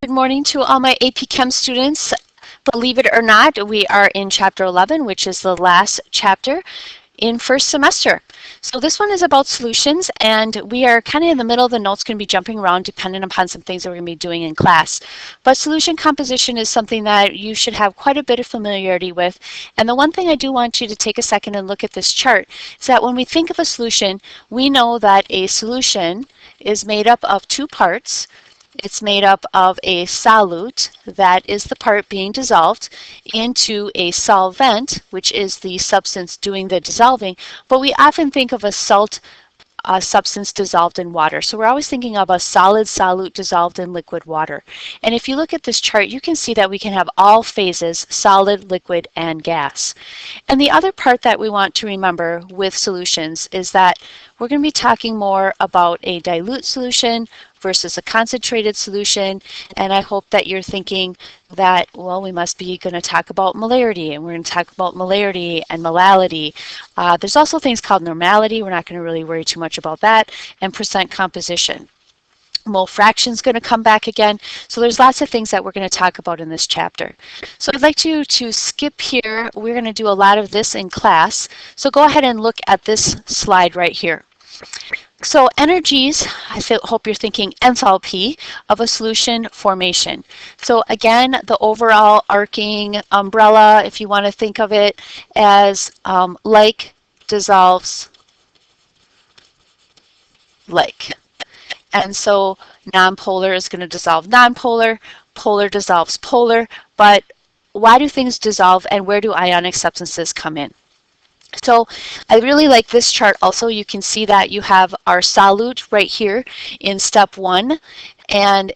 Good morning to all my AP Chem students. Believe it or not, we are in chapter 11, which is the last chapter in first semester. So this one is about solutions, and we are kind of in the middle of the notes, going to be jumping around depending upon some things that we're going to be doing in class. But solution composition is something that you should have quite a bit of familiarity with. And the one thing I do want you to take a second and look at this chart is that when we think of a solution, we know that a solution is made up of two parts. It's made up of a solute, that is the part being dissolved, into a solvent, which is the substance doing the dissolving, but we often think of a salt substance dissolved in water. So we're always thinking of a solid solute dissolved in liquid water. And if you look at this chart, you can see that we can have all phases, solid, liquid, and gas. And the other part that we want to remember with solutions is that we're going to be talking more about a dilute solution versus a concentrated solution. And I hope that you're thinking that, well, we must be going to talk about molarity, and we're going to talk about molarity and molality. There's also things called normality. We're not going to really worry too much about that, and percent composition. Mole fraction is going to come back again. So there's lots of things that we're going to talk about in this chapter. So I'd like you to skip here. We're going to do a lot of this in class. So go ahead and look at this slide right here. So energies, I hope you're thinking enthalpy of a solution formation. So again, the overall arcing umbrella, if you want to think of it as like dissolves like. And so nonpolar is going to dissolve nonpolar, polar dissolves polar, but why do things dissolve and where do ionic substances come in? So I really like this chart also. You can see that you have our solute right here in step 1, and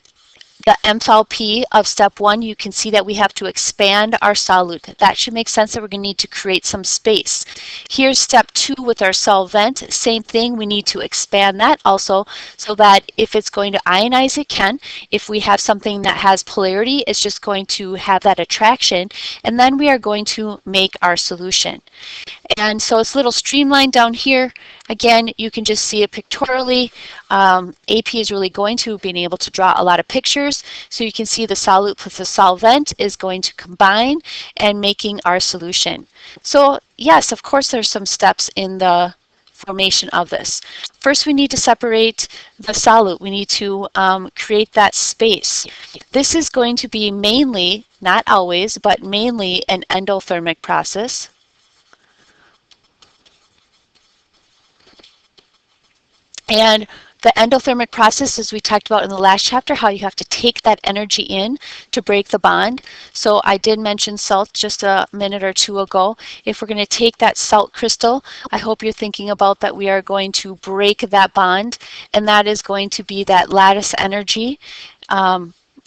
the enthalpy of step 1, you can see that we have to expand our solute. That should make sense that we're going to need to create some space. Here's step 2 with our solvent. Same thing, we need to expand that also so that if it's going to ionize, it can. If we have something that has polarity, it's just going to have that attraction, and then we are going to make our solution. And so it's a little streamlined down here. Again, you can just see it pictorially. AP is really going to being able to draw a lot of pictures. So you can see the solute plus the solvent is going to combine and making our solution. So yes, of course, there's some steps in the formation of this. First, we need to separate the solute. We need to create that space. This is going to be mainly, not always, but mainly an endothermic process. And the endothermic process, as we talked about in the last chapter, how you have to take that energy in to break the bond. So I did mention salt just a minute or two ago. If we're going to take that salt crystal, I hope you're thinking about that we are going to break that bond, and that is going to be that lattice energy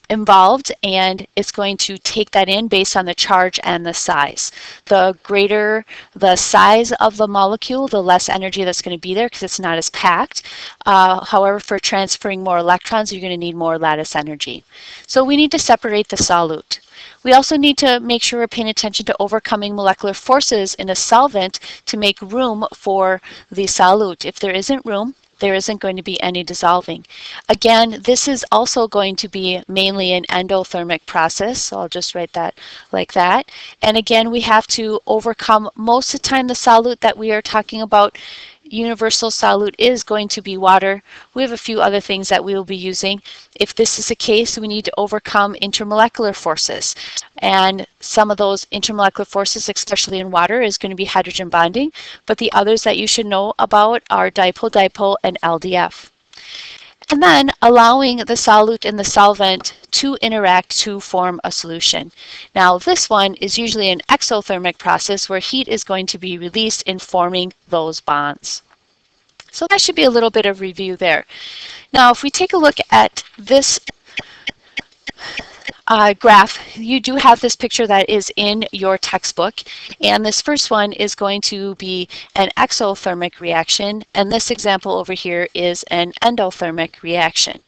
involved, and it's going to take that in based on the charge and the size. The greater the size of the molecule, the less energy that's going to be there because it's not as packed. However, for transferring more electrons, you're going to need more lattice energy. So we need to separate the solute. We also need to make sure we're paying attention to overcoming molecular forces in a solvent to make room for the solute. If there isn't room, there isn't going to be any dissolving. Again, this is also going to be mainly an endothermic process, so I'll just write that like that. And again, we have to overcome, most of the time the solute that we are talking about, universal solute, is going to be water. We have a few other things that we will be using. If this is the case, we need to overcome intermolecular forces. And some of those intermolecular forces, especially in water, is going to be hydrogen bonding. But the others that you should know about are dipole-dipole and LDF. And then allowing the solute and the solvent to interact to form a solution. Now this one is usually an exothermic process where heat is going to be released in forming those bonds. So that should be a little bit of review there. Now if we take a look at this graph, you do have this picture that is in your textbook, and this first one is going to be an exothermic reaction, and this example over here is an endothermic reaction.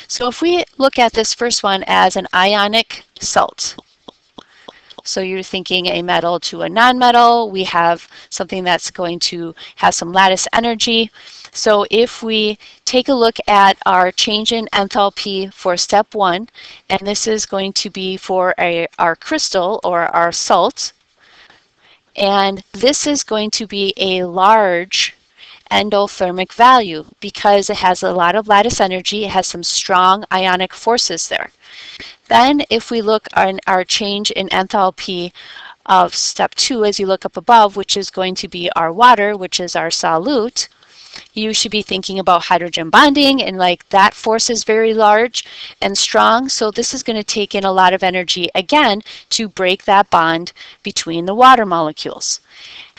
So if we look at this first one as an ionic salt, So you're thinking a metal to a nonmetal. We have something that's going to have some lattice energy. So if we take a look at our change in enthalpy for step 1, and this is going to be for our crystal or our salt, and this is going to be a large endothermic value because it has a lot of lattice energy. It has some strong ionic forces there. Then if we look on our change in enthalpy of step 2, as you look up above, which is going to be our water, which is our solute, you should be thinking about hydrogen bonding, and like that force is very large and strong. So this is going to take in a lot of energy again to break that bond between the water molecules.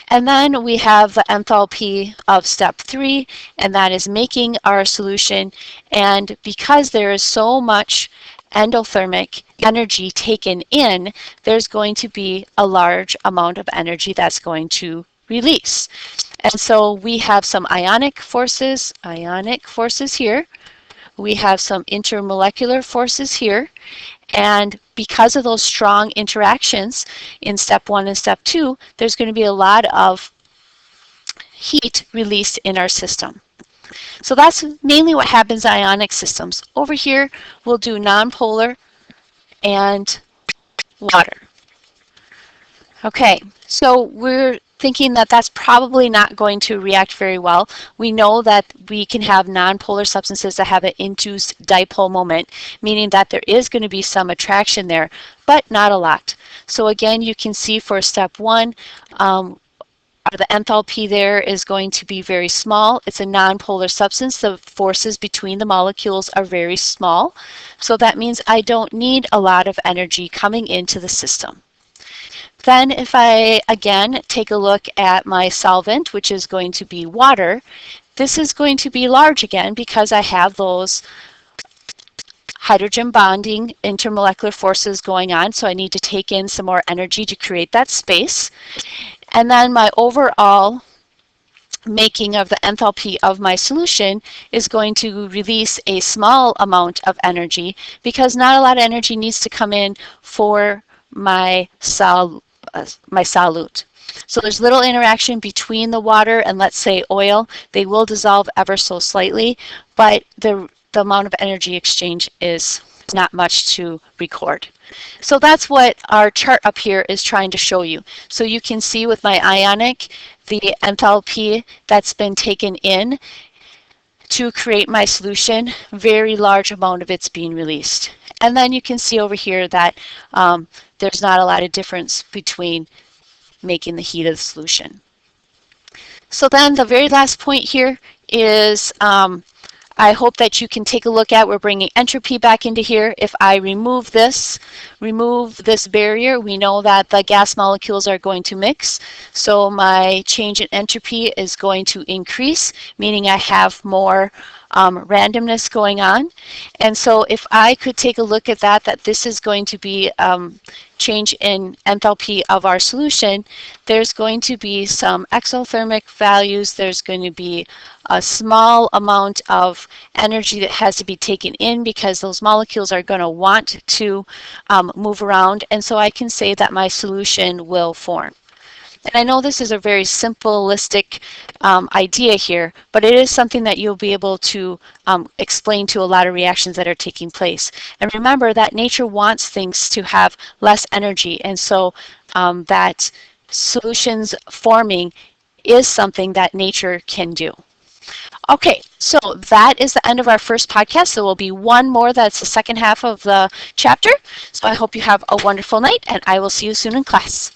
And then we have the enthalpy of step 3, and that is making our solution. And because there is so much endothermic energy taken in, there's going to be a large amount of energy that's going to release. And so we have some ionic forces here. We have some intermolecular forces here. And because of those strong interactions in step 1 and step 2, there's going to be a lot of heat released in our system. So that's mainly what happens in ionic systems. Over here, we'll do nonpolar and water. Okay, so we're thinking that that's probably not going to react very well. We know that we can have nonpolar substances that have an induced dipole moment, meaning that there is going to be some attraction there, but not a lot. So again, you can see for step 1, the enthalpy there is going to be very small. It's a nonpolar substance. The forces between the molecules are very small. So that means I don't need a lot of energy coming into the system. Then if I, again, take a look at my solvent, which is going to be water, this is going to be large again because I have those hydrogen bonding intermolecular forces going on, so I need to take in some more energy to create that space. And then my overall making of the enthalpy of my solution is going to release a small amount of energy because not a lot of energy needs to come in for my solute. So there's little interaction between the water and, let's say, oil. They will dissolve ever so slightly, but the amount of energy exchange is not much to record. So that's what our chart up here is trying to show you. So you can see with my ionic, the enthalpy that's been taken in to create my solution, very large amount of it's being released. And then you can see over here that there's not a lot of difference between making the heat of the solution. So then the very last point here is I hope that you can take a look at, we're bringing entropy back into here. If I remove this barrier, we know that the gas molecules are going to mix. So my change in entropy is going to increase, meaning I have more randomness going on. And so if I could take a look at that this is going to be change in enthalpy of our solution, there's going to be some exothermic values. There's going to be a small amount of energy that has to be taken in because those molecules are going to want to move around. And so I can say that my solution will form. And I know this is a very simplistic idea here, but it is something that you'll be able to explain to a lot of reactions that are taking place. And remember that nature wants things to have less energy, and so that solutions forming is something that nature can do. Okay, so that is the end of our first podcast. There will be one more, that's the second half of the chapter. So I hope you have a wonderful night, and I will see you soon in class.